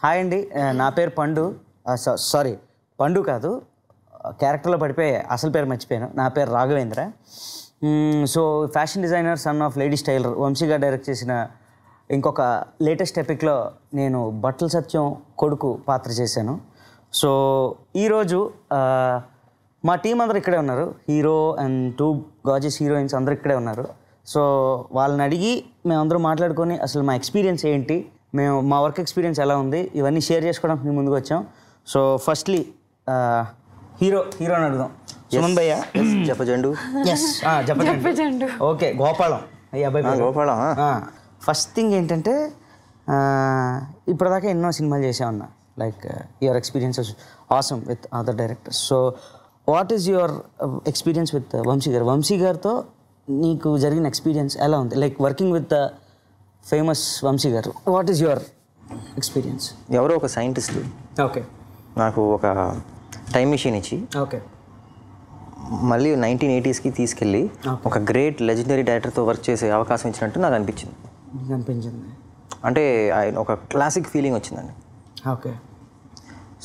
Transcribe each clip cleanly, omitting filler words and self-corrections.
Hi అండి, నా పేరు పండు. సారీ, పండు కాదు, క్యారెక్టర్లో పడిపోయి అసలు పేరు మర్చిపోయాను. నా పేరు Raghavendra. So fashion designer, son of ladies tailor, Vamshi గారు డైరెక్ట్ చేసిన ఇంకొక లేటెస్ట్ ఎపిక్లో నేను బట్టల సత్యం కొడుకు పాత్ర చేశాను. సో ఈరోజు మా టీం అందరూ ఇక్కడే ఉన్నారు. హీరో అండ్ 2 గార్జియస్ హీరోయిన్స్ అందరూ ఇక్కడే ఉన్నారు. సో వాళ్ళని అడిగి మేమందరం మాట్లాడుకొని అసలు మా ఎక్స్పీరియన్స్ ఏంటి, మా వర్క్ ఎక్స్పీరియన్స్ ఎలా ఉంది, ఇవన్నీ షేర్ చేసుకోవడానికి మేము ముందుకు వచ్చాం. సో ఫస్ట్లీ హీరోని అడుగుదాం. సుమన్ భయ్య చెప్పజండు. చెప్పండి. Okay, Gopalam. Gopalam. First thing ఏంటంటే ఇప్పటిదాకా ఎన్నో సినిమాలు చేసామన్నా, like your experiences awesome with other directors. So what is your experience with Vamshi garu? Vamshi గారితో నీకు జరిగిన ఎక్స్పీరియన్స్ ఎలా ఉంది? Like working with the famous Vamshi garu, what is your experience? ఎవరో ఒక సైంటిస్ట్ ఓకే నాకు ఒక టైం మిషన్ ఇచ్చి ఓకే మళ్ళీ 1980s తీసుకెళ్ళి ఒక గ్రేట్ లెజెండరీ డైరెక్టర్తో వర్క్ చేసే అవకాశం ఇచ్చినట్టు నాకు అనిపించింది. అంటే ఆయన ఒక క్లాసిక్ ఫీలింగ్ వచ్చిందండి. ఓకే.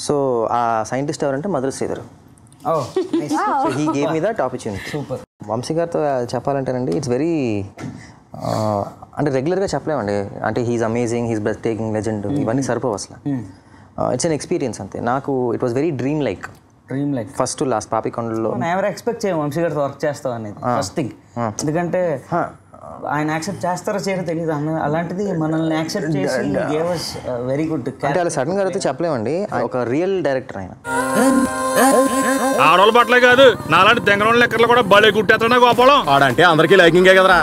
సో ఆ సైంటిస్ట్ ఎవరంటే Madhura Sridhar. He gave me that opportunity. Super. Vamshi గారితో చెప్పాలంటేనండి ఇట్స్ వెరీ అంటే రెగ్యులర్గా చెప్పలేమండి. అంటే he is amazing, he's breathtaking, legend, ఇవన్నీ సరిపోవు అసలు. ఇట్స్ అన్ ఎక్స్పీరియన్స్ అంతే. నాకు it was very dream like first to last పాపికొండలో. ఎవరు ఎక్స్పెక్ట్ చేయం వంశీ గారితో వర్క్ చేస్తాం అనేది ఫస్ట్ థింగ్. ఎందుకంటే ఆయన యాక్సెప్ట్ చేస్తారో చేయరో తెలియదు, అలాంటిది మనల్ని యాక్సెప్ట్ చేసి గేవ్ us వెరీ గుడ్. అంటే అలా సడన్ గా అయితే చెప్పలేమండి. ఒక రియల్ డైరెక్టర్ ఆయన. ఆడవాళ్ళు బట్టలే కాదు, నాలాంటి తెంగరోళ్ళ లెక్కర్లు కూడా బలే కుట్టేస్తున్నా గోపాలం. ఆడంటే అందరికీ లైకింగే కదరా.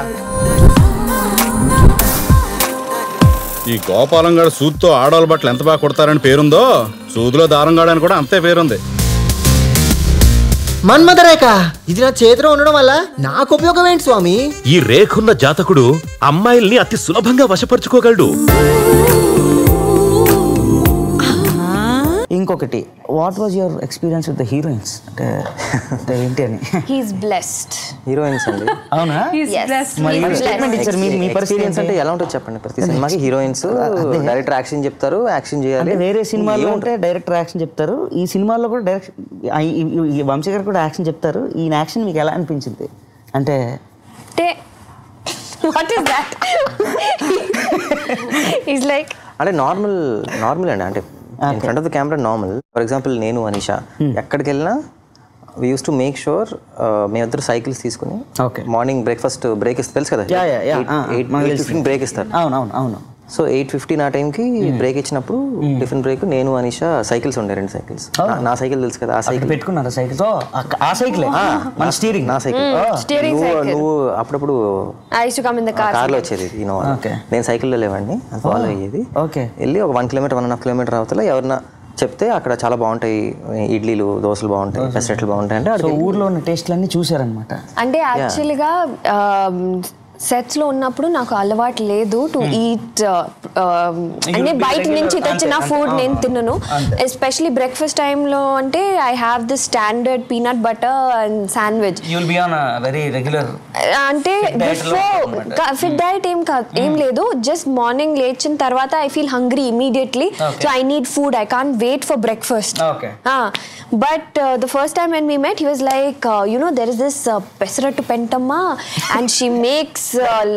ఈ గోపాలం గారు సూద్తో ఆడవాళ్ళ బట్టలు ఎంత బాగా కుడతారని పేరుందో, సూదులో దారం గాడని కూడా అంతే పేరుంది. మన్మథరేఖ, ఇది నా చేతిలో ఉండడం వల్ల నాకు ఉపయోగం ఏంటి స్వామి? ఈ రేఖున్న జాతకుడు అమ్మాయిల్ని అతి సులభంగా వశపరుచుకోగలడు. ఇంకొకటి, what was your experience with the heroines? అంటే ఏంటి అని. He's blessed. హీరోయిన్స్ అండి. అవునా? మీ ఎక్స్పీరియన్స్ అంటే ఎలా ఉంటుంది చెప్పండి. ప్రతి సినిమాకి హీరోయిన్స్ డైరెక్టర్ యాక్షన్ చెప్తారు, యాక్షన్ చేయాలి. వేరే సినిమాల్లో ఉంటే డైరెక్టర్ యాక్షన్ చెప్తారు, ఈ సినిమాల్లో కూడా డైరెక్షన్, వంశీ గారు కూడా యాక్షన్ చెప్తారు. ఈయన యాక్షన్ మీకు ఎలా అనిపించింది? అంటే what is that? Is like అంటే నార్మల్ అండి. అంటే in front of the camera normal. For example నేను అనిషా ఎక్కడికి వెళ్ళినా we use to make sure మేమిద్దరు సైకిల్స్ తీసుకుని మార్నింగ్ బ్రేక్ఫాస్ట్ బ్రేక్ ఇస్తారు, తెలుసు కదా, 8:15 బ్రేక్ ఇస్తారు. అవును. సో 8:15 ఆ టైంకి బ్రేక్ ఇచ్చినప్పుడు టిఫిన్ బ్రేక్ నేను అనిషా సైకిల్స్ ఉండే 2 సైకిల్స్. నా సైకిల్ తెలుసు కదా, ఆ సైకిల్ పెట్టుకున్నారా? సైకిల్ ఆ సైకిల్ మన స్టీరింగ్, నా సైకిల్. నువ్వు అప్పుడప్పుడు కార్లో వచ్చేది, నేను సైకిల్లో లేవండి, అది ఫాలో అయ్యేది. వెళ్ళి ఒక 1 కిలోమీటర్ 1.5 కిలోమీటర్ అవతల ఎవరన్నా చెప్తే అక్కడ చాలా బాగుంటాయి, ఇడ్లీలు దోశలు బాగుంటాయి, పెసరట్లు బాగుంటాయి అంటే ఊర్లో ఉన్న టేస్ట్లన్నీ చూసారనమాట. అంటే యాక్చువల్గా సెట్స్ లో ఉన్నప్పుడు నాకు అలవాటు లేదు టు ఈట్, అంటే బయట నుంచి తెచ్చిన ఫుడ్ నేను తినను. ఎస్పెషలీ బ్రేక్ఫాస్ట్ టైంలో అంటే I have the standard peanut butter and sandwich. అంటే ఫిట్ డైట్ ఏం లేదు, జస్ట్ మార్నింగ్ లేచిన తర్వాత I feel hungry immediately, so I need food, I can't wait for breakfast. But the first time when we met, he was like, there is this pesarattu pentamma and she makes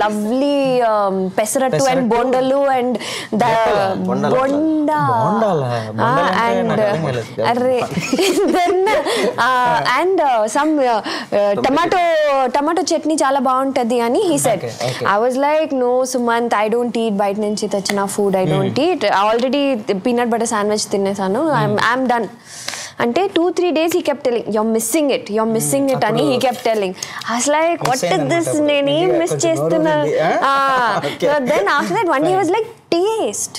lovely pesarattu and bondalu and the bonda and then and some tomato chutney chala baaguntadi ani he said. I was like, no Sumant, I don't eat bite nunchi techina food, I don't eat. Already peanut butter sandwich tinnesanu, I'm done. అంటే 2-3 days he kept telling, you're missing it అని he kept telling. I was like, what is this? నేను ఏం miss చేస్తున్నా? Then after that one day he was like, taste,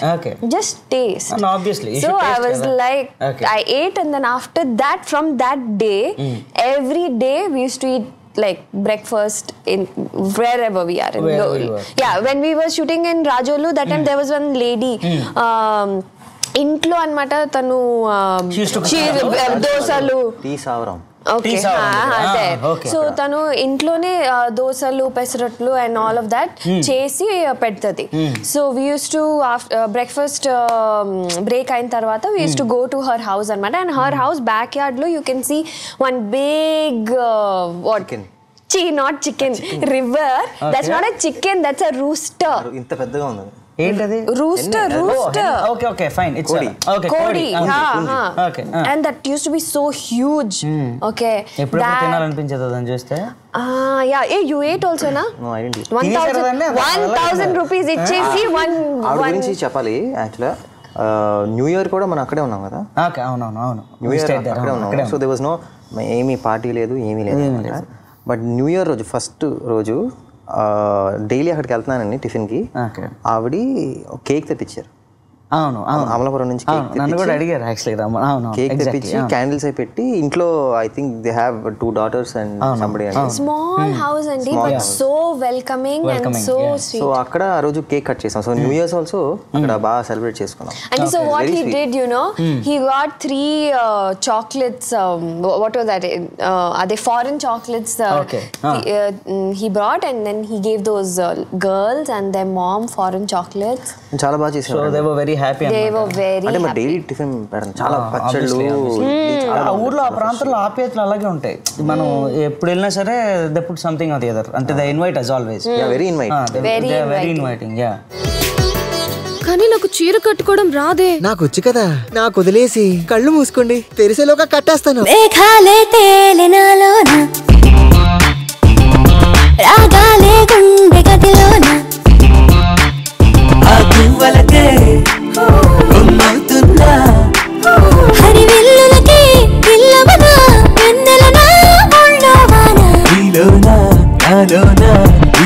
just taste. And obviously so I was like, I ate, and then after that, from that day every day we used to eat like breakfast in wherever we are. When we were shooting in Rajolu, that time there was one lady ఇంట్లో అన్నమాట, తను దోసలు okay so తను ఇంట్లోనే దోసలు పెసరట్లు and all of that చేసి పెడుతుంది. So we use to breakfast break అయిన తర్వాత we use to go to her house అనమాట. And her house backyard లో you can see one big what not chicken river. That's not a chicken, that's a rooster. ఇంత పెద్దగా ఉంది. ఏంటది? Rooster. Okay, fine. It's Kodi. Okay. And that used to be so huge. Okay. ఎప్పుడు తినాలనిపించదు దాన్ని చూస్తే. Yeah, you ate also na? No, I didn't eat. 1000 rupees ఇచ్చేసి ఆ గురించి చెప్పాలి. యాక్చువల్గా న్యూ ఇయర్ కూడా మనం అక్కడే ఉన్నాం కదా. ఓకే, అవును. న్యూ ఇయర్ అక్కడే ఉన్నాం. సో దేర్ వాజ్ నో ఏమీ పార్టీ లేదు, ఏమీ లేదు. బట్ న్యూ ఇయర్ రోజు ఫస్ట్ రోజు డైలీ అక్కడికి వెళ్తున్నానండి టిఫిన్కి. ఆవిడ కేక్ తెప్పించారు. అవును అమలాపురం నుంచి నన్ను కూడా అడిగారు యాక్చువల్లీ. అవును కేక్ తెప్పించి క్యాండిల్స్ అయి పెట్టి ఇంట్లో I think they have 2 daughters and somebody small house అండి but so welcoming and so sweet. So అక్కడ ఆ రోజు కేక్ కట్ చేసాం. సో న్యూ ఇయర్స్ ఆల్సో అక్కడ బాగా సెలబ్రేట్ చేసుకున్నాం. And so what he did, you know, he got 3 chocolates. What was that? Are they foreign chocolates? He brought and then he gave those girls and their mom foreign chocolates. చాలా బాగా చేశారు. So they were very happy. They were very అంటే మా daily tiffin పెడతాం. చాలా పచ్చళ్ళు. ఆ ఊర్లో ఆ ప్రాంతంలో ఆప్యాయతలు అలాగే ఉంటాయి. మనం ఎప్పుడు వెళ్ళినా సరే they put something or the other. అంటే they invite us always. Yeah, very inviting. Yeah. కానీ నాకు చీర కట్టుకోవడం రాదే. నాకు వచ్చు కదా, నాకు వదిలేసి కళ్ళు మూసుకోండి, తెరిసేలోగా కట్టేస్తాను. మేఘాలే తేలినాలోన రాగాలే గుండె గదిలోన ఆకువలకే కొమ్మవుతున్నా హరివిల్లులకే ఇల్లవనా వెన్నెలనా ఉండవానా నీలోనా నాలోనా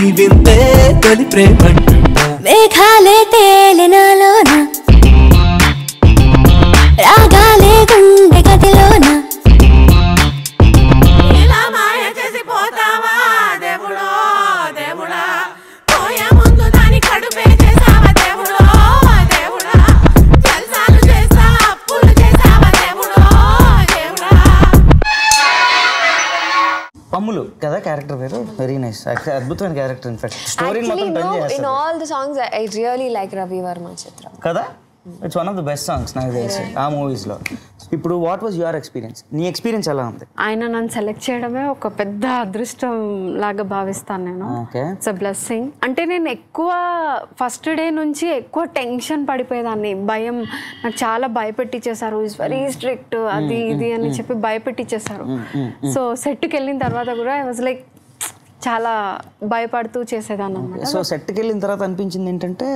ఈ వింతే తొలి ప్రేమంటున్నా. మేఘాలే తేలినాలోన రాగాలే గుండె గదిలోన ఇలా మాయ చేసి పోతావా దేవుడో దేవుడా, పోయే ముందు దాని కడుపే చేసావా దేవుడో దేవుడా, జల్సాలు చేసా అప్పులు చేసావా దేవుడో దేవుడా. పమ్ములు కదా క్యారెక్టర్ పేరు. వెరీ నైస్, అద్భుతమైన క్యారెక్టర్. ఇన్ఫాక్ట్ స్టోరీ మొత్తం టర్న్ చేస్తారు. In all the songs I really like Ravi Verma Chitra. కదా, it's one of the best songs నాకు తెలిసి ఆ మూవీస్లో. ఇప్పుడు వాట్ వాజ్ యువర్ ఎక్స్పీరియన్స్? నీ ఎక్స్పీరియన్స్ ఎలా ఉంది? ఆయన నన్ను సెలెక్ట్ చేయడమే ఒక పెద్ద అదృష్టం లాగా భావిస్తాను నేను. It's a blessing. అంటే నేను ఎక్కువ ఫస్ట్ డే నుంచి ఎక్కువ టెన్షన్ పడిపోయేదాన్ని. భయం, నాకు చాలా భయపెట్టించేశారు. ఈజ్ వెరీ స్ట్రిక్ట్ అది ఇది అని చెప్పి భయపెట్టించేశారు. సో సెట్కి వెళ్ళిన తర్వాత కూడా ఐ వాజ్ లైక్ చాలా భయపడుతూ చేసేదాన్ని అన్నమాట. సో సెట్కి వెళ్ళిన తర్వాత అనిపించింది ఏంటంటే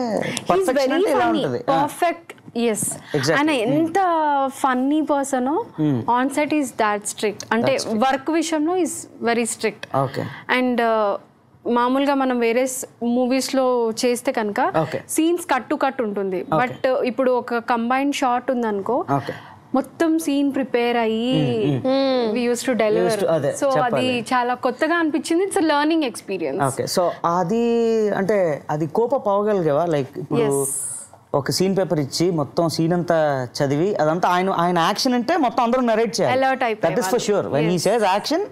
పర్ఫెక్ట్. ఎస్, ఆయన ఎంత funny person. On set is that strict. అంటే వర్క్ విషయంలో ఈస్ వెరీ స్ట్రిక్ట్. అండ్ మామూలుగా మనం వేరే మూవీస్లో చేస్తే కనుక సీన్స్ కట్టు ఉంటుంది. బట్ ఇప్పుడు ఒక కంబైన్డ్ షాట్ ఉందనుకో, మొత్తం సీన్ ప్రిపేర్ అయ్యి వి యూస్ టు డెలివర్. సో అది చాలా కొత్తగా అనిపించింది. It's learning experience. Okay, so అది అంటే అది కోప పోగలిగేవా? లైక్ ఇప్పుడు ఒక సీన్ పేపర్ ఇచ్చి మొత్తం సీన్ అంతా చదివి అదంతా ఆయన యాక్షన్ అంటే మొత్తం అందరూ నరేట్ చేయాలి. That is for sure. When he says action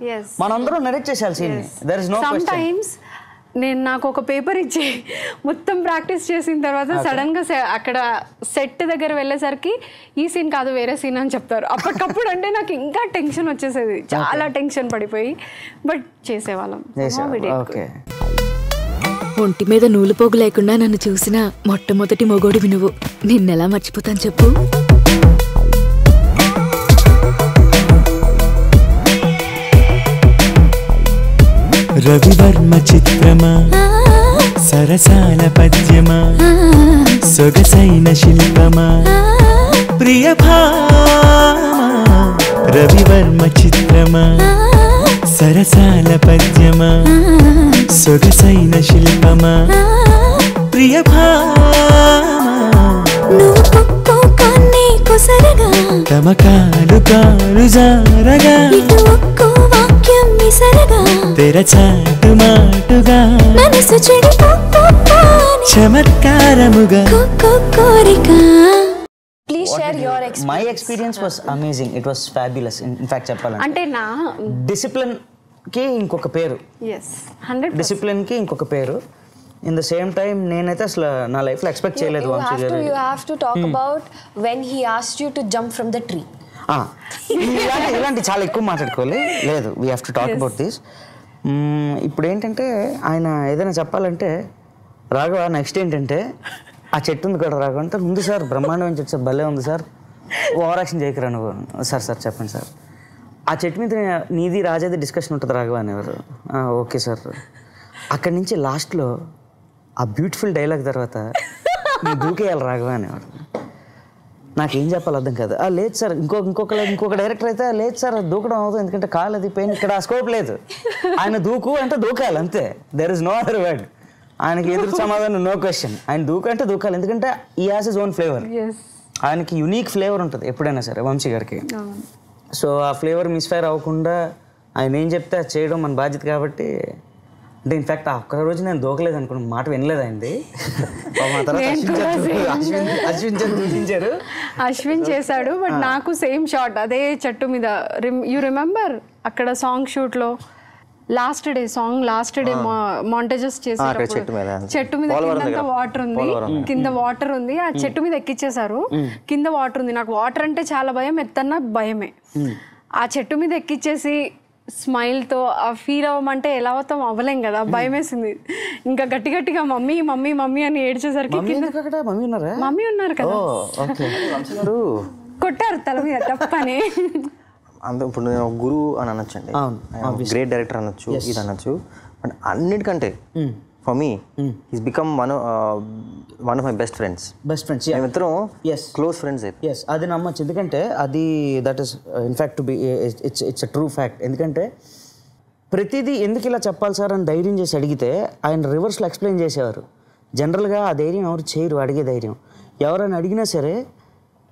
మనందరం నరేట్ చేయాలి సీన్ ని. There is no question. Sometimes నాకు ఒక పేపర్ ఇచ్చి మొత్తం ప్రాక్టీస్ చేసిన తర్వాత సడన్ గా అక్కడ సెట్ దగ్గర వెళ్ళేసరికి ఈ సీన్ కాదు వేరే సీన్ అని చెప్తారు. అప్పటికప్పుడు అంటే నాకు ఇంకా టెన్షన్ వచ్చేసేది, చాలా టెన్షన్ పడిపోయి. బట్ చేసేవాళ్ళం. ఒంటి మీద నూలు పోగు లేకుండా నన్ను చూసిన మొట్టమొదటి మొగోడివి నువ్వు. నిన్నెలా మర్చిపోతాను చెప్పు. రవివర్మ చిత్రమా, సరసాల పద్యమా, సొగసైన శిల్పమా, ప్రియ భామా. రవివర్మ చిత్రమా, సరసాల పద్యమా, సొగసైన శిల్పమా, ప్రియ భామా. తమకాలు కాలు జారగా తెరచాటు మాటుగా చమత్కారముగా please share your experience. My experience was amazing. It was fabulous. In fact చెప్పాలంటే అంటే నా డిసిప్లిన్కి ఇంకొక పేరు. 100% డిసిప్లిన్కి ఇంకొక పేరు. ఇన్ ద సేమ్ టైం నేనైతే అసలు నా లైఫ్లో ఎక్స్పెక్ట్ చేయలేదు వంశీ గారు. You have to talk about when he asked you to jump from the tree. ఇలాంటి చాలా ఎక్కువ మాట్లాడుకోవాలి. లేదు, we have to talk about this. ఇప్పుడు ఏంటంటే ఆయన ఏదైనా చెప్పాలంటే రాఘవ నెక్స్ట్ ఏంటంటే ఆ చెట్టు ఉంది కూడా రాఘవ అంటే ఉంది సార్, బ్రహ్మాండమైన చెట్టు సార్, భలే ఉంది సార్, ఓవర్ యాక్షన్ చేయకరా నువ్వు. సార్ చెప్పండి సార్, ఆ చెట్టు మీద నీది రాజాది డిస్కషన్ ఉంటుంది రాఘవ అనేవారు. Okay sir. అక్కడి నుంచి లాస్ట్లో ఆ బ్యూటిఫుల్ డైలాగ్ తర్వాత నేను దూకేయాలి రాఘవ అనేవారు. నాకేం చెప్పాలి అర్థం కాదు. లేదు సార్, ఇంకొక డైరెక్టర్ అయితే లేదు సార్ దూకడం అవుతుంది ఎందుకంటే కాలు అది పెయిన్, ఇక్కడ ఆ స్కోప్ లేదు. ఆయన దూకు అంటే దూకాలి అంతే. There is no other word. ఆయనకి ఎదురు సమాధానం నో క్వశ్చన్. ఆయన దూకు అంటే దూకాలి ఎందుకంటే ఈ హ్యాస్ హిస్ ఓన్ ఫ్లేవర్. ఆయనకి యునీక్ ఫ్లేవర్ ఉంటుంది ఎప్పుడైనా సరే వంశీ గారికి. సో ఆ ఫ్లేవర్ మిస్ఫైర్ అవ్వకుండా ఆయన ఏం చెప్తే అది చేయడం మన బాధ్యత కాబట్టి. అంటే ఇన్ఫాక్ట్ ఆ ఒక్క రోజు నేను దూకలేదు అనుకున్న మాట వినలేదు అయింది. అశ్విన్ చేశాడు. బట్ నాకు సేమ్ షాట్ అదే చెట్టు మీద. యూ రిమెంబర్ అక్కడ సాంగ్ షూట్ లో లాస్ట్ డే మాంటేజెస్ చేశారు. చెట్టు మీద కింద వాటర్ ఉంది, కింద వాటర్ ఉంది. ఆ చెట్టు మీద ఎక్కిచ్చేసారు. కింద వాటర్ ఉంది. నాకు వాటర్ అంటే చాలా భయం, ఎత్తన్నా భయమే. ఆ చెట్టు మీద ఎక్కిచ్చేసి స్మైల్ తో ఆ ఫీల్ అవ్వమంటే ఎలా అవుతాం, అవ్వలేం కదా, భయం వేసింది. ఇంకా గట్టిగా మమ్మీ మమ్మీ మమ్మీ అని ఏడ్చేసరికి మమ్మీ ఉన్నారు కదా, కొట్టారు తల మీద తప్పని. ఇప్పుడు నేను గురువు అని అనొచ్చండి, గ్రేట్ డైరెక్టర్ అనొచ్చు, ఇది అనొచ్చు. బట్ అన్నిటికంటే for me is become one of my best friends. మేమిద్దరం క్లోజ్ ఫ్రెండ్స్. ఎస్, అది నమ్మచ్చు. ఎందుకంటే అది that is in fact to be it's a true fact. ఎందుకంటే ప్రతిదీ ఎందుకు ఇలా చెప్పాలి సార్ అని ధైర్యం చేసి అడిగితే ఆయన రివర్స్లో ఎక్స్ప్లెయిన్ చేసేవారు. జనరల్గా ఆ ధైర్యం ఎవరు చేయరు, అడిగే ధైర్యం. ఎవరైనా అడిగినా సరే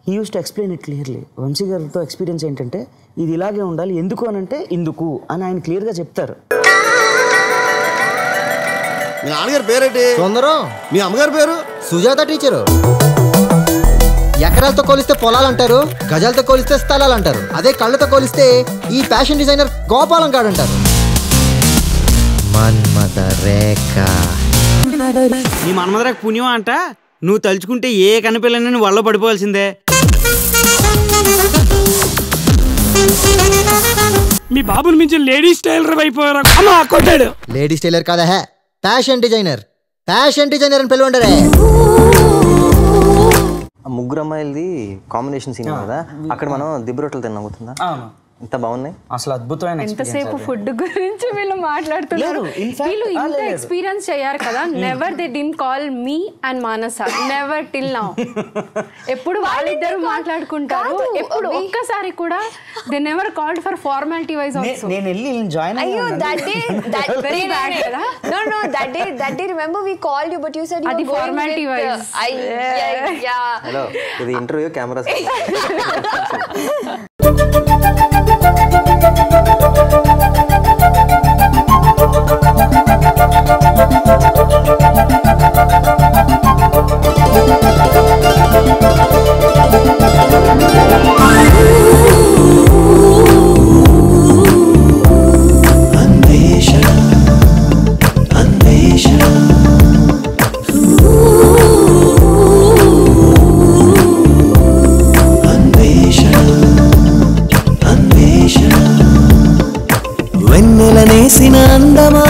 he uses to explain it clearly. Vamshi గారితో ఎక్స్పీరియన్స్ ఏంటంటే ఇది ఇలాగే ఉండాలి, ఎందుకు అని అంటే ఇందుకు అని ఆయన క్లియర్గా చెప్తారు. మీ నాన్నగారి పేరేంటి? సుందరం. మీ అమ్మగారి పేరు? సుజాత టీచరు. ఎకరాలతో కోలిస్తే పొలాలు అంటారు, గజాలతో కోలిస్తే స్థలాలు అంటారు. అదే కళ్ళతో కోలిస్తే ఈ ఫ్యాషన్ డిజైనర్ గోపాలం గాడు అంటారు. మన్మథ రేఖ. నీ మన్మథ రేఖ పుణ్యం అంట. నువ్వు తలుచుకుంటే ఏ కనిపిల్లని నువ్వు వల్ల పడిపోవాల్సిందే. మీ బాబుని మించి లేడీస్ టైలర్ అయిపోయారు. అమ్మా కొట్టాడు. లేడీస్ టైలర్ కాదా, ఫ్యాషన్ డిజైనర్. ఫ్యాషన్ డిజైనర్ అని పిలవండరే. ముగ్గురు అమ్మాయిలది కాంబినేషన్ సీన్ కదా, అక్కడ మనం దిబ్బ రొట్టెలు తిన్నాం, గుర్తుందా? ఎంత బాగున్నాయి అసలు, అద్భుతమైన. ఎంతసేపు ఫుడ్ గురించి వీళ్ళు మాట్లాడుతున్నారు. వీళ్ళు ఇంత ఎక్స్పీరియన్స్ చేయారు కదా. Never they didn't call me and Manasa, never till now. ఎప్పుడు వాళ్ళిద్దరు మాట్లాడుకుంటారు, ఎప్పుడు ఒక్కసారి కూడా they never called for formality wise also. నేను వెళ్ళి జాయిన్ అయ్యో దట్ డే వెరీ బ్యాడ్ కదా. No that day remember we called you but you said you అది ఫార్మాలిటీ వైజ్. యా హలో, ఇది ఇంటర్వ్యూ కెమెరాస్. వెన్నెలనేసిన అందమా,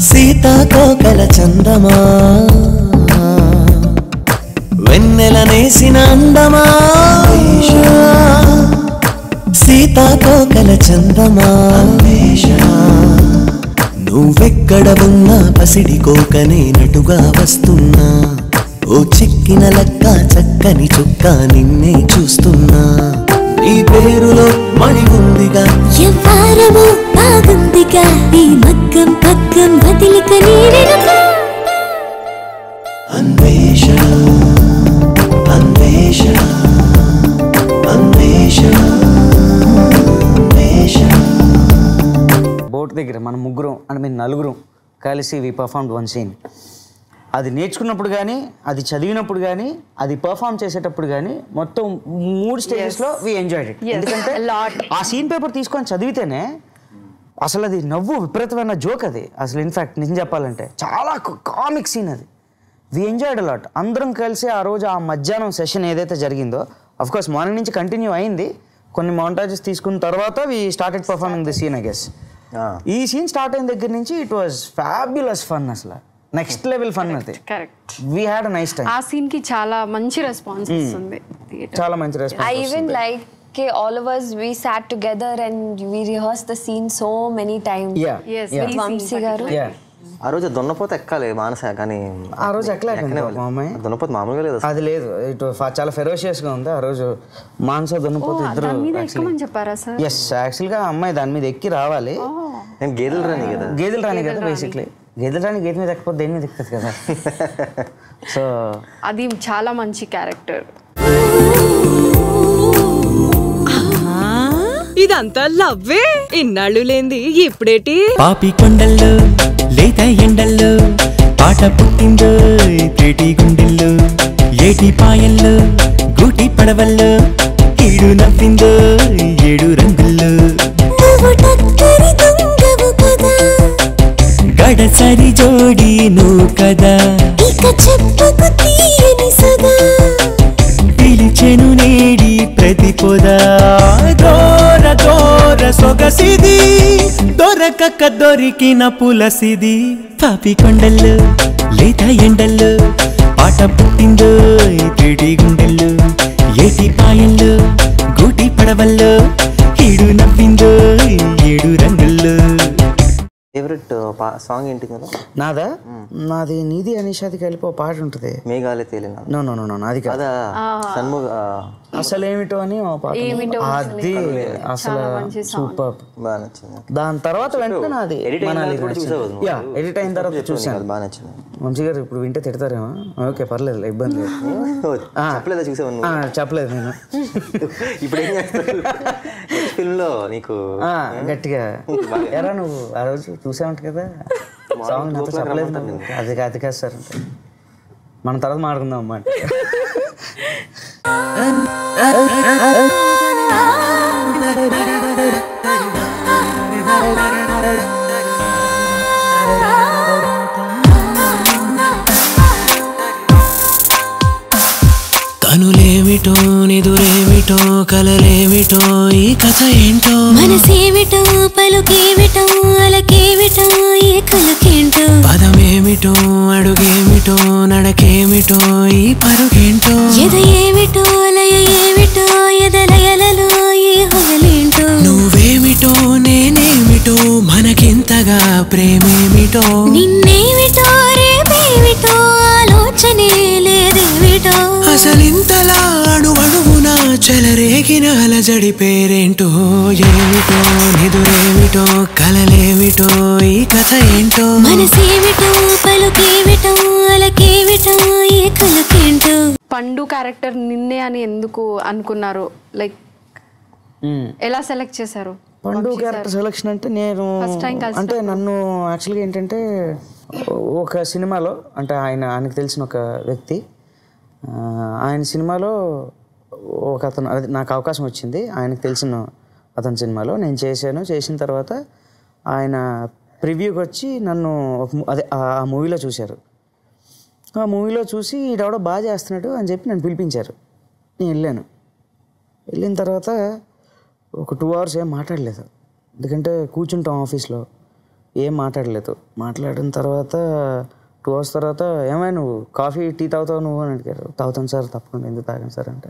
సీతాకోకల చందమా. వెన్నెలనేసిన అందమా, సీతాకోకల చందమా. నువ్వెక్కడ ఉన్నా పసిడి కోకనే నటుగా వస్తున్నా. ఓ చిక్కిన లక్క చక్కని చుక్క నిన్నే చూస్తున్నా. నీ పేరులో మణి ఉందిగా, ఎవ్వారము బాగుందిగా. ఈ మగ్గం పగ్గం వదిలిక నీరెనుక. అన్వేషణ అన్వేషణ అన్వేషణ అన్వేషణ. బోట్ దగ్గర మనం ముగ్గురం అంటే మేము నలుగురం కలిసి వి పర్ఫార్మ్డ్ వన్ సీన్. అది నేర్చుకున్నప్పుడు కానీ, అది చదివినప్పుడు కానీ, అది పర్ఫామ్ చేసేటప్పుడు కానీ మొత్తం 3 స్టేజెస్లో వి ఎంజాయ్డ్ ఇట్. ఎందుకంటే ఆ సీన్ పేపర్ తీసుకొని చదివితేనే అసలు అది నవ్వు విపరీతమైన జోక్ అది. అసలు ఇన్ఫ్యాక్ట్ నిజం చెప్పాలంటే చాలా కామిక్ సీన్ అది. We enjoyed a lot. అందరం కలిసి ఆ రోజు ఆ మధ్యాహ్నం సెషన్ ఏదైతే జరిగిందో, అఫ్ కోర్స్ మార్నింగ్ నుంచి కంటిన్యూ అయింది. కొన్ని మౌంటాజెస్ తీసుకున్న తర్వాత we started performing the scene I guess. ఈ సీన్ స్టార్ట్ అయిన దగ్గర నుంచి ఇట్ వాజ్ ఫ్యాబ్యులస్ ఫన్. అసలు నెక్స్ట్ లెవెల్ ఫన్ అది. Correct. We had a nice time. ఆ సీన్ కి చాలా మంచి రెస్పాన్స్ వస్తుంది. చాలా మంచి response. I even like all of us we sat together and we rehearsed the scene so many times. Yes, with Vamsi garu. ఆ రోజు దున్నపోత ఎక్కాలి మానస, కానీ ఆ రోజు దున్నపోత మామూలుగా లేదు, అది లేదు. ఇటు చాలా ఫెరోషియస్ గా ఉంది. ఆ రోజు మానస దున్నపోత ఇద్దరు చెప్పారా సార్? ఎస్, యాక్చువల్ గా అమ్మాయి దాని మీద ఎక్కి రావాలి. నేను గేదెలు రాని కదా బేసిక్లీ. గేదెలు రాని గేదె మీద ఎక్కిపోతే దేని మీద ఎక్కుతుంది కదా. సో అది చాలా మంచి క్యారెక్టర్. ఇదంతా లవ్వే. ఇన్నాళ్ళు లేంది ఇప్పుడేటి? పాపి కొండల్లో లేత ఎండల్లో పాట పుట్టిందో తేటి గుండెల్లో, ఏటి పాయల్లో గూటి పడవల్లో ఈడు నవ్విందో 7 రంగుల్లో. గడసరి జోడి నువ్వు కదా, పిలిచెను నేడి ప్రతి పొదా. దోర దోర సొగసిది, దొరకక దొరికిన పులసిది. పాపి కొండల్లో లేత ఎండల్లో పాట పుట్టిందో తేటి గుండెల్లో, ఏటి పాయల్లో గూటి పడవల్లో ఈడు నవ్విందో 7 రంగుల్లో. ఫేవరెట్ సాంగ్ ఏంటి కదా? నాది నీది అనిషాది కలిపి ఒక పాట ఉంటుంది, మేఘాలే తేలిన. నో నో నో అది కాదు, అసలేమిటో అని అది అసలు సూపర్. బాగా నచ్చింది. దాని తర్వాత వెంటనే అది ఎడిట్ అయిన తర్వాత చూసాను, బాగా నచ్చింది. వంశీ గారు ఇప్పుడు వింటే తిడతారేమో. ఓకే పర్లేదు, ఇబ్బంది లేదు. చెప్పలేదు నేను. ఇప్పుడు ఏం చేస్తాను ఫిల్మ్లో నీకు గట్టిగా ఎరా నువ్వు ఆ రోజు చూసావంట కదా సాంగ్, నాతో చెప్పలేదు. అది కాదు సార్ అంటే మనం తర్వాత మాట్లాడుకుందాం అన్నమాట. కనులేమిటో నిదురేమిటో కలలేమిటో ఈ కథ ఏంటో, మనసేమిటో పలుకేమిటో అలకేమిటో ఈ కలకేంటో, పదమేమిటో అడుగేమిటో నడకేమిటో ఈ పరుగేంటో, ఎద ఏమిటో లయ ఏమిటో ఎదలయలలో ఈ హొగలేంటో, నువ్వేమిటో నేనేమిటో మనకింతగా ప్రేమేమిటో, నిన్నేమిటో రేపేమిటో ఆలోచనే లేదేమిటో, అసలింతలా అణువణువున చెలరేగిన అలజడి పేరేంటో, ఏమిటో నిదురేమిటో కలలేమిటో ఈ కథ ఏంటో, మనసేమిటో పలుకేమిటో అలకేమిటో ఈ కలకేంటో. పండు క్యారెక్టర్ నిన్నే అని ఎందుకు అనుకున్నారు? లైక్ ఎలా సెలెక్ట్ చేశారు? పండు క్యారెక్టర్ సెలెక్షన్ అంటే నేను అంటే నన్ను యాక్చువల్గా ఏంటంటే ఒక సినిమాలో అంటే ఆయనకు తెలిసిన ఒక వ్యక్తి, ఆయన సినిమాలో ఒక అతను అది నాకు అవకాశం వచ్చింది. ఆయనకు తెలిసిన అతని సినిమాలో నేను చేసిన తర్వాత ఆయన ప్రివ్యూకి వచ్చి నన్ను ఆ మూవీలో చూశారు. ఆ మూవీలో చూసి ఈడెవడో బాగా చేస్తున్నాడు అని చెప్పి నన్ను పిలిపించారు. నేను వెళ్ళిన తర్వాత ఒక 2 hours ఏం మాట్లాడలేదు, ఎందుకంటే కూర్చుంటాం ఆఫీస్లో, ఏం మాట్లాడిన తర్వాత 2 hours తర్వాత ఏమైనా నువ్వు కాఫీ టీ తాగుతావు నువ్వు అని అడిగారు. తాగుతాను సార్, తప్పకుండా. ఎందుకు తాగాను సార్ అంటే,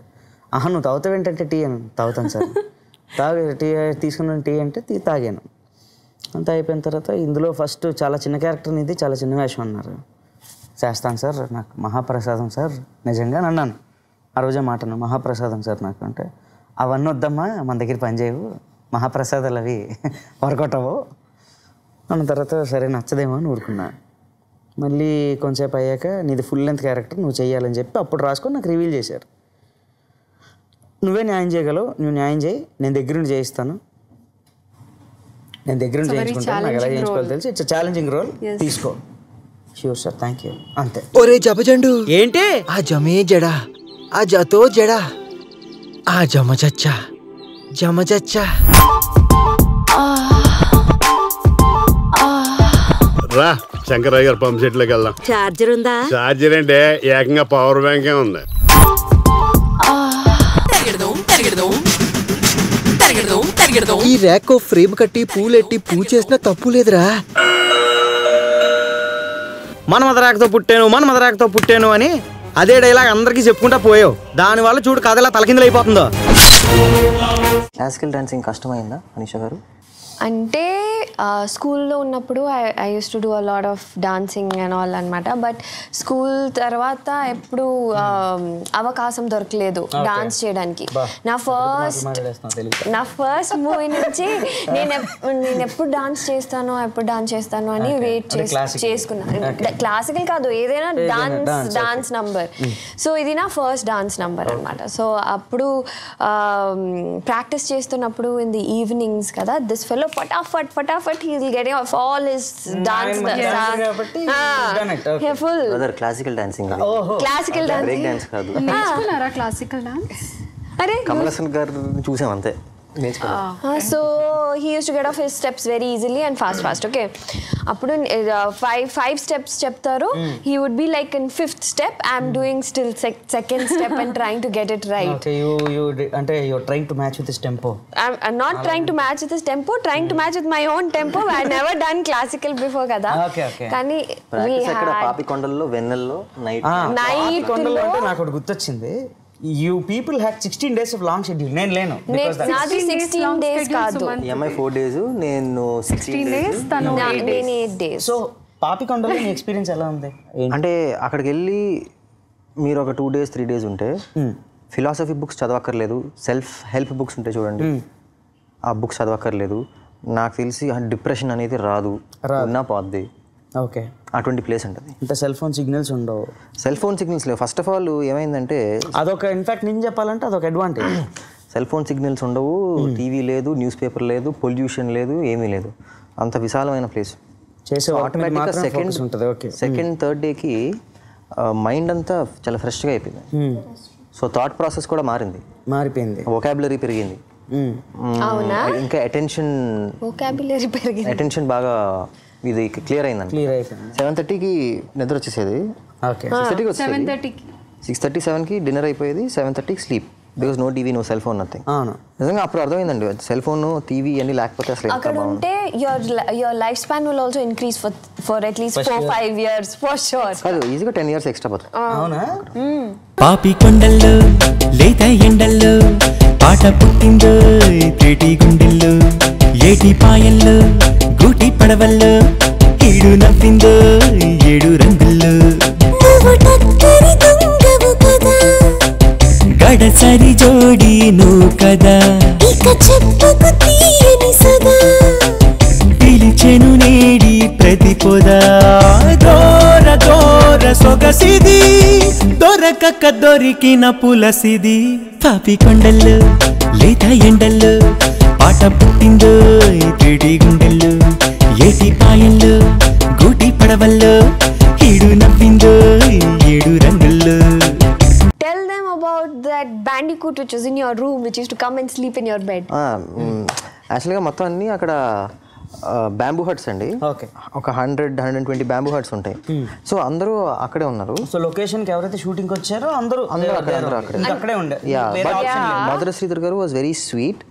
నువ్వు తాగుతావు ఏంటంటే టీ అని. తాగుతాను సార్. టీ తీసుకున్నాను టీ అంటే తాగాను. అంతా అయిపోయిన తర్వాత ఇందులో ఫస్ట్ చాలా చిన్న క్యారెక్టర్ ఇది, చాలా చిన్న వేషం అన్నారు. చేస్తాను సార్, నాకు మహాప్రసాదం సార్ నిజంగా అన్నాను. ఆ రోజే మాట్లాడినా, మహాప్రసాదం సార్ నాకు అంటే, అవన్నీ వద్దమ్మా మన దగ్గర పనిచేయవు, మహాప్రసాదాలు అవి వర్కౌట్ అవ్వవు అన్న తర్వాత సరే నచ్చదేమో అని ఊరుకున్నా. మళ్ళీ కొంచెంసేపు అయ్యాక నీది ఫుల్ లెంత్ క్యారెక్టర్ నువ్వు చెయ్యాలని చెప్పి అప్పుడు రాసుకొని నాకు రివీల్ చేశారు. నువ్వే న్యాయం చేయగలవు, నువ్వు న్యాయం చేయి, నేను దగ్గరుండి చేయిస్తాను, నేను దగ్గరుండి చేయించుకుంటాను, నాకు ఎలా చేయించుకోవాలి తెలిసి. ఇట్స్ ఛాలెంజింగ్ రోల్, తీసుకో షూర్ సార్, థ్యాంక్ యూ. అంతే. ఒరే జపజండు, ఏంటి? ఆ జమే జడా, ఆ జతో జడా, ఆ జమచచ్చా జమచచ్చా. రా శంకరయ్య గారు పంప్ సెట్లోకి వెళ్దాం. చార్జర్ ఉందా? చార్జర్ అంటే ఏకంగా పవర్ బ్యాంకే ఉంది. ఈ ర్యాక్ ఫ్రేమ్ కట్టి పూలెట్టి పూజ చేసినా తప్పు లేదురా. మన మదరాకతో పుట్టాను అని అదే డైలాగ్ అందరికీ చెప్పుకుంటా పోయావు. దానివల్ల చూడు కథ ఎలా తలకిందులు అయిపోతుందో. క్లాసికల్ డాన్సింగ్ కష్టమైందా అనీషా గారు? అంటే స్కూల్లో ఉన్నప్పుడు I use to do a lot of dancing and all అనమాట. బట్ స్కూల్ తర్వాత ఎప్పుడు అవకాశం దొరకలేదు డాన్స్ చేయడానికి. నా ఫస్ట్ మూవీ నుంచి నేను ఎప్పుడు డాన్స్ చేస్తాను అని వెయిట్ చేసుకున్నాను. క్లాసికల్ కాదు, ఏదైనా డాన్స్ నంబర్. సో ఇది నా ఫస్ట్ డాన్స్ నంబర్ అనమాట. సో అప్పుడు ప్రాక్టీస్ చేస్తున్నప్పుడు ఇన్ ది ఈవినింగ్స్ కదా, దిస్ ఫెలో ఫటాఫట్ he will get off all his dance full classical dancing. Classical dance, break dance కాదు. నేర్చుకున్నారా క్లాసికల్ డాన్స్? అరే కమల్ హాసన్ గారు చూసాం అంతే. So he used to get off his steps very easily and fast. Okay, appudu five steps చెప్తారు. He would be like in fifth step, I'm doing still second step and trying to get it right. Okay, you ante you're trying to match with his tempo. I'm not trying to match with his tempo, trying to match with my own tempo. I never done classical before kada. Okay. Kani we had పాపికొండల్లో Vennello night పాపికొండల్లో అంటే నాకు ఒకటి గుర్తొచ్చింది. You people had 16 days of long schedule. నేను లేను. నాది 16 days కాదు. EMI 4 days, నేను 16 days, నేను 8 days. సో పాపికొండలో మీ ఎక్స్పీరియన్స్ ఎలా ఉంది? అంటే అక్కడికి వెళ్ళి మీరు ఒక 2 days 3 days ఉంటే ఫిలాసఫీ బుక్స్ చదవక్కర్లేదు, సెల్ఫ్ హెల్ప్ బుక్స్ ఉంటాయి చూడండి, ఆ బుక్స్ చదవక్కర్లేదు. నాకు తెలిసి డిప్రెషన్ అనేది రాదు, ఉన్నా పోద్ది. ఓకే, అటువంటి ప్లేస్ ఉంటుంది. అంటే సెల్ ఫోన్ సిగ్నల్స్ ఉండవు. సెల్ ఫోన్ సిగ్నల్స్ లేవు. ఫస్ట్ ఆఫ్ ఆల్ ఏమైందంటే అదొక ఇన్ఫాక్ట్ నేను చెప్పాలంటే అదొక అడ్వాంటేజ్. సెల్ ఫోన్ సిగ్నల్స్ ఉండవు, టీవీ లేదు, న్యూస్ పేపర్ లేదు, పొల్యూషన్ లేదు, ఏమీ లేదు. అంత విశాలమైన ప్లేస్. ఆటోమేటిక్గా సెకండ్ థర్డ్ డేకి మైండ్ అంతా చాలా ఫ్రెష్గా అయిపోయింది. సో థాట్ ప్రాసెస్ కూడా మారిపోయింది, వొకాబులరీ పెరిగింది, ఇంకా అటెన్షన్ బాగా ఇది క్లియర్ అయిందండి. 7:30కి నిద్ర వచ్చేసేది, 6:37కి డిన్నర్ అయిపోయేది, 7:30కి sleep. Because no TV, no cell phone, nothing. నిజంగా అప్పుడు అర్థమైందండి సెల్ ఫోన్ టీవీ అన్ని లేకపోతే అసలు అక్కడ ఉంటే your life span will also increase for at least 4-5 years for sure. కాదు, ఈజీగా 10 years ఎక్స్ట్రా పోతుంది. అవునా? పాపికొండల్లో లేత ఎండల్లో పాట పుట్టిందో తేటి గుండెల్లో, ఏటి పాయల్లో గూటి పడవల్లో ఈడు నవ్విందో 7 రంగుల్లో. గడసరి జోడి నువ్వు కదా, ఇక చెప్పుకు తీయని సదా, పిలిచెను నేడి ప్రతి పొదా, దూర దూర సొగసిది, దొరకక దొరికిన పులసిది. పాపికొండల్లో లేత ఎండల్లో పాట పుట్టిందో తేటి గుండెల్లో, ఏటి పాయల్లో గూటి పడవల్లో ఈడు నవ్విందో 7 రంగుల్లో. Tell them about that bandicoot which was in your room, which used to come and sleep in your bed. యాక్చువల్గా మొత్తం అన్నీ అక్కడ బ్యాంబూ హట్స్ అండి. ఒక 100-120 బ్యాంబూ హట్స్ ఉంటాయి. సో అందరూ అక్కడే ఉన్నారు. సో లొకేషన్కి ఎవరైతే షూటింగ్ వచ్చారో అందరూ అక్కడే ఉండే. మధుర శ్రీధర్ గారు వాజ్ వెరీ స్వీట్.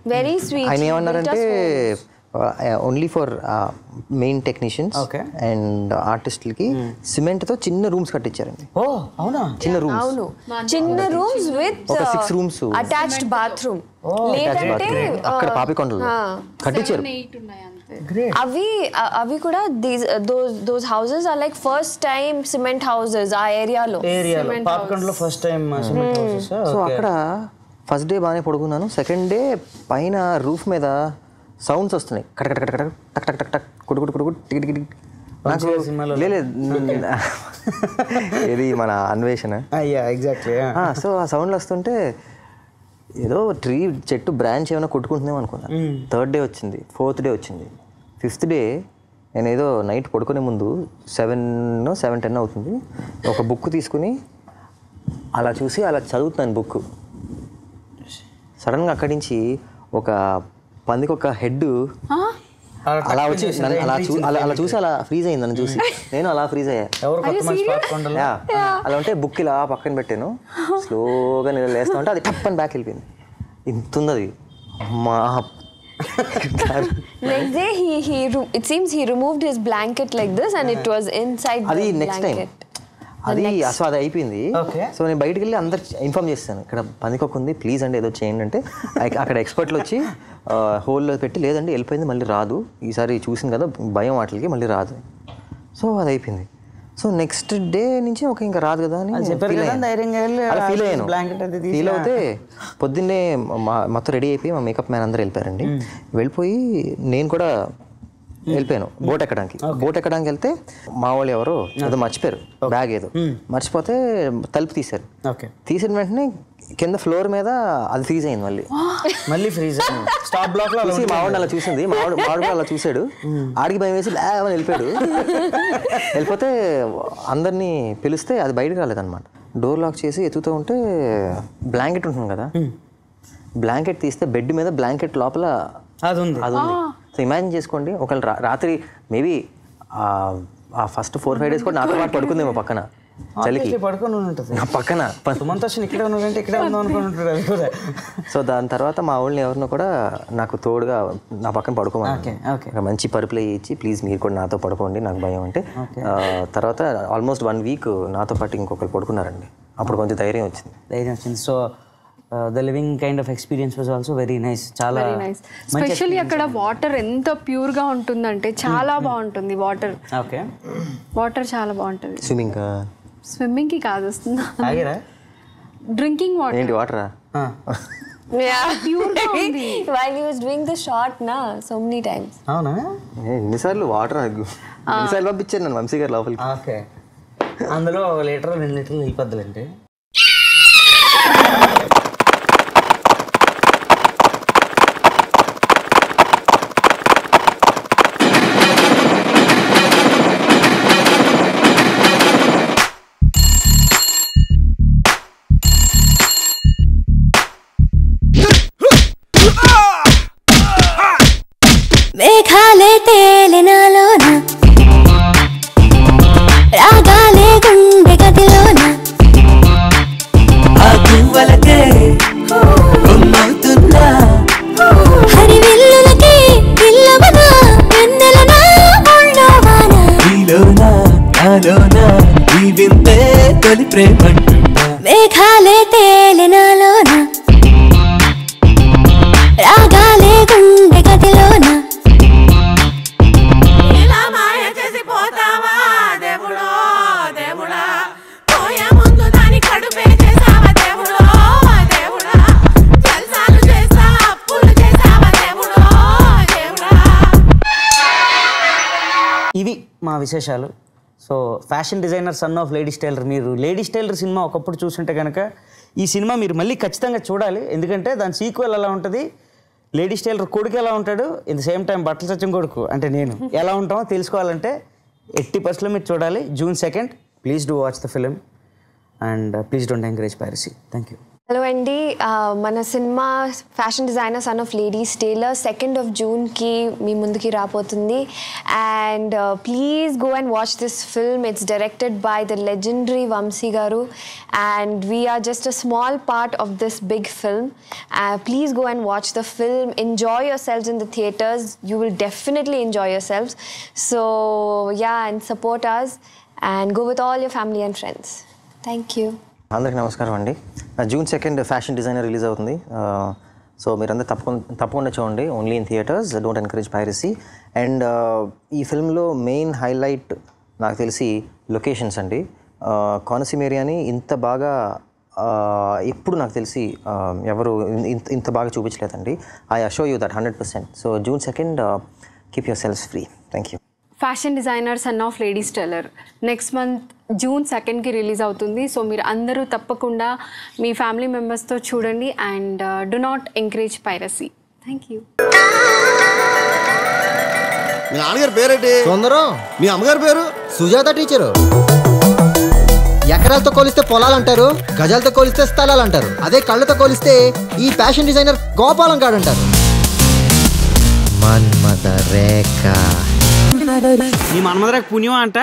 ఆయన ఏమన్నారంటే only for main technicians and ఆర్టిస్టులకి సిమెంట్తో చిన్న రూమ్స్ కట్టించారండి. చిన్న రూమ్స్ విత్ ఒక 6 rooms అటాచ్డ్ బాత్రూమ్. అక్కడ పాపికొండలో కట్టించారు. అవి కూడా those houses are like first time cement houses ఆ ఏరియాలో. పాపికొండలో first time cement houses. So అక్కడ ఫస్ట్ డే బాగానే పడుకున్నాను. సెకండ్ డే పైన రూఫ్ మీద సౌండ్స్ వస్తున్నాయి, టక్ టక్ టక్ టక్ టక్ టక్ టక్ కుడు కుడు టిక్ టిక్. నాకు లేదు ఇది మన అన్వేషణ. ఎగ్జాక్ట్లీ. సో ఆ సౌండ్లు వస్తుంటే ఏదో చెట్టు బ్రాంచ్ ఏమైనా కొట్టుకుంటుందేమో అనుకున్నా. థర్డ్ డే వచ్చింది, 4th డే వచ్చింది, 5th డే నేను ఏదో నైట్ పడుకునే ముందు 7:10 అవుతుంది, ఒక బుక్ తీసుకుని అలా చూసి అలా చదువుతున్నాను బుక్. సడన్గా అక్కడి నుంచి ఒక పందికి ఒక హెడ్ అలా వచ్చి అలా చూసి అలా ఫ్రీజ్ అయింది నన్ను చూసి. నేను అలా ఫ్రీజ్ అయ్యా. అలా ఉంటే బుక్ ఇలా పక్కన పెట్టాను, స్లోగా నేను లేస్తా ఉంటే అది టప్ అని బ్యాక్ వెళ్ళిపోయింది. ఇంత ఉంది అది. అమ్మా Next day it seems he removed his blanket like this and it was inside the blanket. అది అసలు అది అయిపోయింది. సో నేను బయటకు వెళ్ళి అందరు ఇన్ఫార్మ్ చేస్తాను, ఇక్కడ పందికొక్క ఉంది ప్లీజ్ అండి ఏదో చేయండి అంటే అక్కడ ఎక్స్పర్ట్లు వచ్చి హోల్లో పెట్టి లేదండి వెళ్ళిపోయింది మళ్ళీ రాదు, ఈసారి చూసింది కదా భయం వాటికి మళ్ళీ రాదు. సో అది అయిపోయింది. సో నెక్స్ట్ డే నుంచి ఒక ఇంకా రాదు కదా అని ఫీల్ అయ్యాను. ఫీల్ అవుతే పొద్దున్నే మొత్తం రెడీ అయిపోయి మా మేకప్ మ్యాన్ అందరూ వెళ్ళిపోయారండి. వెళ్ళిపోయి నేను కూడా వెళ్ళిపోయాను బోట్ ఎక్కడానికి వెళ్తే మా వాళ్ళు ఎవరో ఏదో మర్చిపోయారు, బ్యాగ్ ఏదో మర్చిపోతే తలుపు తీశారు. తీసిన వెంటనే కింద ఫ్లోర్ మీద అది ఫ్రీజ్ అయింది. మళ్ళీ ఫ్రీజ్ స్టాప్ బ్లాక్ లో మావాడిని అలా చూసింది. మావాడు అలా చూసాడు, ఆడికి భయం వేసి అని వెళ్ళిపోయాడు. వెళ్ళిపోతే అందరినీ పిలిస్తే అది బయటకు రాలేదన్నమాట. డోర్ లాక్ చేసి ఎత్తుతూ ఉంటే బ్లాంకెట్ ఉంటుంది కదా, బ్లాంకెట్ తీస్తే బెడ్ మీద బ్లాంకెట్ లోపల అది ఉంది. సో ఇమాజిన్ చేసుకోండి, ఒకవేళ రాత్రి మేబీ ఆ ఫస్ట్ 4-5 days కూడా నాతో పాటు పడుకుందేమో పక్కన చలికి నా పక్కన. సో దాని తర్వాత మా ఊళ్ళని ఎవరినో కూడా నాకు తోడుగా నా పక్కన పడుకోమని మంచి పరుపులు ఇచ్చి ప్లీజ్ మీరు కూడా నాతో పడుకోండి నాకు భయం అంటే. తర్వాత ఆల్మోస్ట్ 1 week నాతో పాటు ఇంకొకరు పడుకున్నారండి. అప్పుడు కొంచెం ధైర్యం వచ్చింది. So the living kind of experience was also very nice. చాలా స్పెషల్లీ అక్కడ వాటర్ ఎంత ప్యూర్ గా ఉంటుందంటే చాలా బాగుంటుంది. వాటర్ చాలా బాగుంటుంది. స్విమ్మింగ్ కి కాదు వస్తుందా, డ్రింకింగ్ వాటర్. ఏంటి వాటరా? While he was doing the shot na so many times. అవునా? ఎన్నిసార్లు వాటర్ ఎన్నిసార్లు పంపించారు నన్ను వంశీ గారు లోపలికి. ఓకే, అందులో 1 లీటర్ 2 లీటర్లు వెళ్ళిపోద్దులండి. మేఘాలే తేలినాలోన రాగాలే గుండె గదిలోన హరివిల్లులకి పిల్లవగా వెన్నెలనా ఉండోవానా మేఘాలే తేలినాలోన రాగాలే గుండె గదిలోన ఇవి మా విశేషాలు. So fashion designer son of ladies tailor, మీరు లేడీస్ టైలర్ సినిమా ఒకప్పుడు చూస్తుంటే కనుక ఈ సినిమా మీరు మళ్ళీ ఖచ్చితంగా చూడాలి. ఎందుకంటే దాని సీక్వెల్ ఎలా ఉంటుంది, లేడీస్ టైలర్ కొడుకు ఎలా ఉంటాడు, ఇన్ ద సేమ్ టైం బట్టల సత్యం కొడుకు అంటే నేను ఎలా ఉంటామో తెలుసుకోవాలంటే 80% మీరు చూడాలి. June 2nd, please do watch the film and please don't encourage piracy. Thank you. Hello అండి, మన సినిమా fashion designer son of ladies tailor 2nd of June కి మీ ముందుకి రాబోతుంది. And please go and watch this film. It's directed by the legendary Vamshi garu and we are just a small part of this big film. Please go and watch the film. Enjoy yourselves in the theatres. You will definitely enjoy yourselves. So yeah, and support us and go with all your family and friends. Thank you. అందరికీ నమస్కారం అండి. June 2nd fashion designer release అవుతుంది. సో మీరందరూ తప్పకుండా చూడండి. Only in theatres, don't encourage piracy. And ఈ ఫిల్మ్లో మెయిన్ హైలైట్ నాకు తెలిసి లొకేషన్స్ అండి. కోనసీమ ఏరియాని ఇంత బాగా ఎప్పుడు నాకు తెలిసి ఎవరు ఇంత బాగా చూపించలేదండి. I assure you that 100%. So June 2nd, keep yourselves free. Thank you. Fashion designer son of ladies tailor next month June 2nd release అవుతుంది. సో మీరు అందరూ తప్పకుండా మీ ఫ్యామిలీ మెంబర్స్తో చూడండి and do not encourage piracy. Thank you. మీ నాన్నగారి పేరేంటి? సుందరం. మీ అమ్మగారి పేరు? సుజాత టీచరు. ఎకరాలతో కోలిస్తే పొలాలు అంటారు, గజాలతో కోలిస్తే స్థలాలు అంటారు. అదే కళ్ళతో కోలిస్తే ఈ ఫ్యాషన్ డిజైనర్ గోపాలం గాడు అంటారు. మన్మథ రేఖ. నీ మన్మథరేఖ పుణ్యం అంట.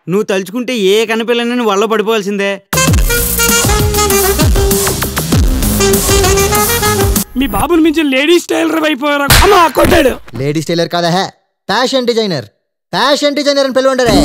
నువ్వు తలుచుకుంటే ఏ కనిపిల్లని నువ్వు వల్ల పడిపోవాల్సిందే. మీ బాబుని మించి లేడీస్ టైలర్ అయిపోయారు. అమ్మా కొట్టాడు. లేడీస్ టైలర్ కాదా, ఫ్యాషన్ డిజైనర్. ఫ్యాషన్ డిజైనర్ అని పిలవండరే.